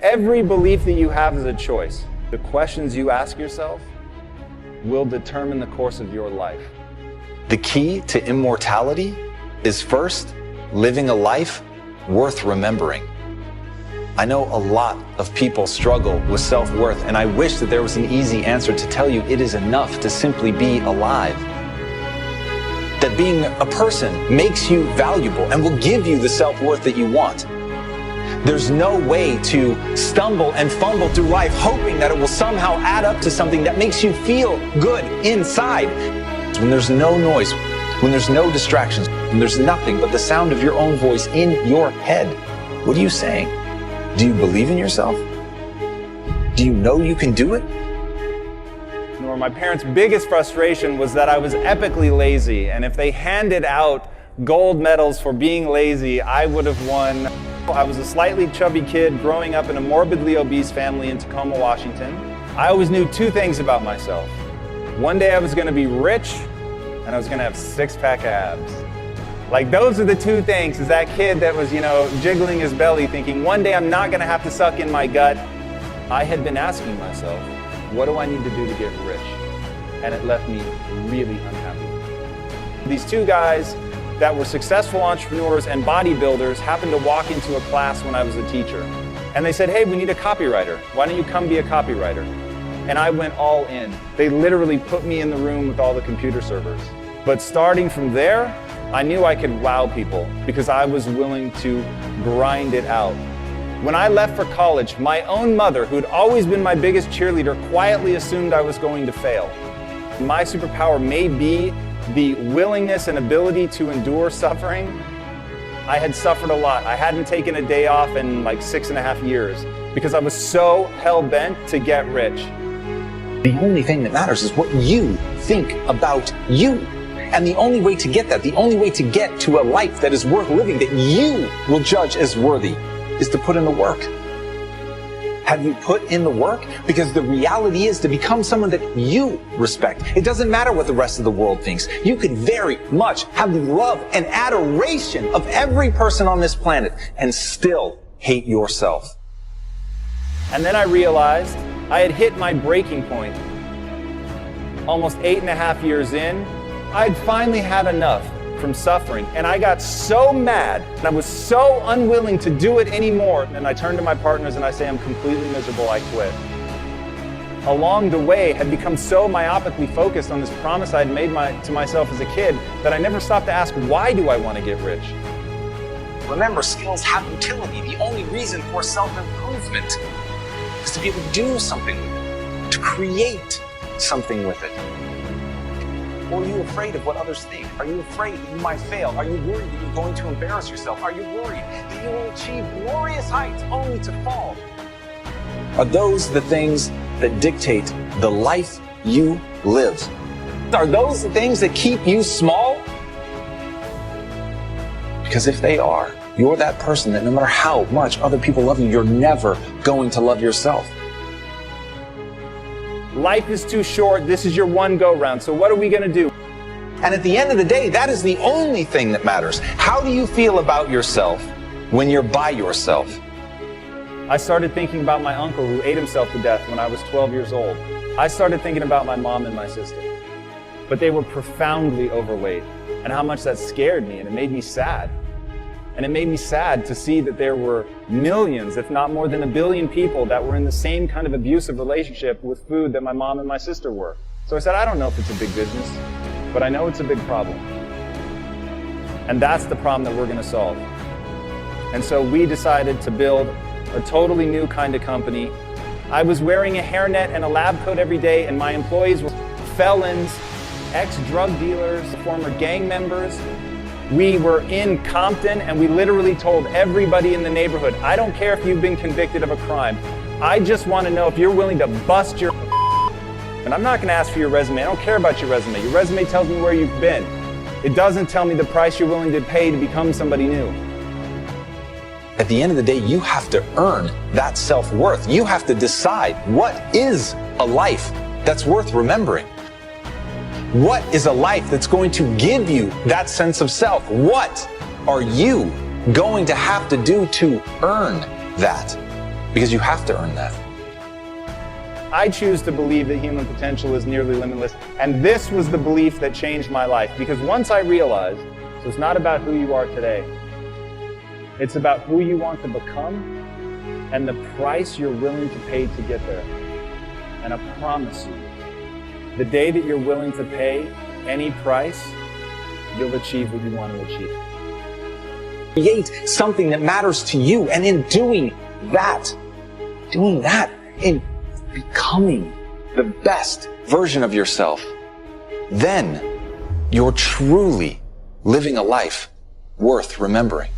Every belief that you have is a choice. The questions you ask yourself will determine the course of your life. The key to immortality is first, living a life worth remembering. I know a lot of people struggle with self-worth, and I wish that there was an easy answer to tell you it is enough to simply be alive. That being a person makes you valuable and will give you the self-worth that you want. There's no way to stumble and fumble through life hoping that it will somehow add up to something that makes you feel good inside. When there's no noise, when there's no distractions, when there's nothing but the sound of your own voice in your head, what are you saying? Do you believe in yourself? Do you know you can do it? My parents' biggest frustration was that I was epically lazy, and if they handed out gold medals for being lazy, I would have won. I was a slightly chubby kid growing up in a morbidly obese family in Tacoma, Washington. I always knew two things about myself. One day I was going to be rich, and I was going to have six-pack abs. Like, those are the two things, is that kid that was, jiggling his belly thinking, one day I'm not going to have to suck in my gut. I had been asking myself, what do I need to do to get rich? And it left me really unhappy. These two guys that were successful entrepreneurs and bodybuilders happened to walk into a class when I was a teacher. And they said, hey, we need a copywriter. Why don't you come be a copywriter? And I went all in. They literally put me in the room with all the computer servers. But starting from there, I knew I could wow people because I was willing to grind it out. When I left for college, my own mother, who had always been my biggest cheerleader, quietly assumed I was going to fail. My superpower may be the willingness and ability to endure suffering. I had suffered a lot. I hadn't taken a day off in like 6.5 years because I was so hell-bent to get rich. The only thing that matters is what you think about you. And the only way to get that, the only way to get to a life that is worth living, that you will judge as worthy, is to put in the work. Have you put in the work? Because the reality is to become someone that you respect. It doesn't matter what the rest of the world thinks. You could very much have the love and adoration of every person on this planet and still hate yourself. And then I realized I had hit my breaking point. Almost 8.5 years in, I'd finally had enough from suffering, and I got so mad and I was so unwilling to do it anymore, and I turned to my partners and I say, I'm completely miserable, I quit. Along the way, I had become so myopically focused on this promise I'd made to myself as a kid that I never stopped to ask, why do I want to get rich? Remember, skills have utility. The only reason for self-improvement is to be able to do something with it, to create something with it. Or are you afraid of what others think? Are you afraid that you might fail? Are you worried that you're going to embarrass yourself? Are you worried that you will achieve glorious heights only to fall? Are those the things that dictate the life you live? Are those the things that keep you small? Because if they are, you're that person that no matter how much other people love you, you're never going to love yourself. Life is too short. This is your one go-round. So what are we going to do? And at the end of the day, that is the only thing that matters. How do you feel about yourself when you're by yourself? I started thinking about my uncle who ate himself to death when I was 12 years old. I started thinking about my mom and my sister. But they were profoundly overweight, and how much that scared me, and it made me sad. And it made me sad to see that there were millions, if not more than 1 billion people that were in the same kind of abusive relationship with food that my mom and my sister were. So I said, I don't know if it's a big business, but I know it's a big problem. And that's the problem that we're going to solve. And so we decided to build a totally new kind of company. I was wearing a hairnet and a lab coat every day, and my employees were felons, ex-drug dealers, former gang members. We were in Compton, and we literally told everybody in the neighborhood, I don't care if you've been convicted of a crime. I just want to know if you're willing to bust your and I'm not going to ask for your resume. I don't care about your resume. Your resume tells me where you've been. It doesn't tell me the price you're willing to pay to become somebody new. At the end of the day, you have to earn that self-worth. You have to decide what is a life that's worth remembering. What is a life that's going to give you that sense of self? What are you going to have to do to earn that? because you have to earn that. I choose to believe that human potential is nearly limitless, and this was the belief that changed my life, because once I realized, so it's not about who you are today, it's about who you want to become and the price you're willing to pay to get there. And I promise you, the day that you're willing to pay any price, you'll achieve what you want to achieve. Create something that matters to you, and in doing that, in becoming the best version of yourself, then you're truly living a life worth remembering.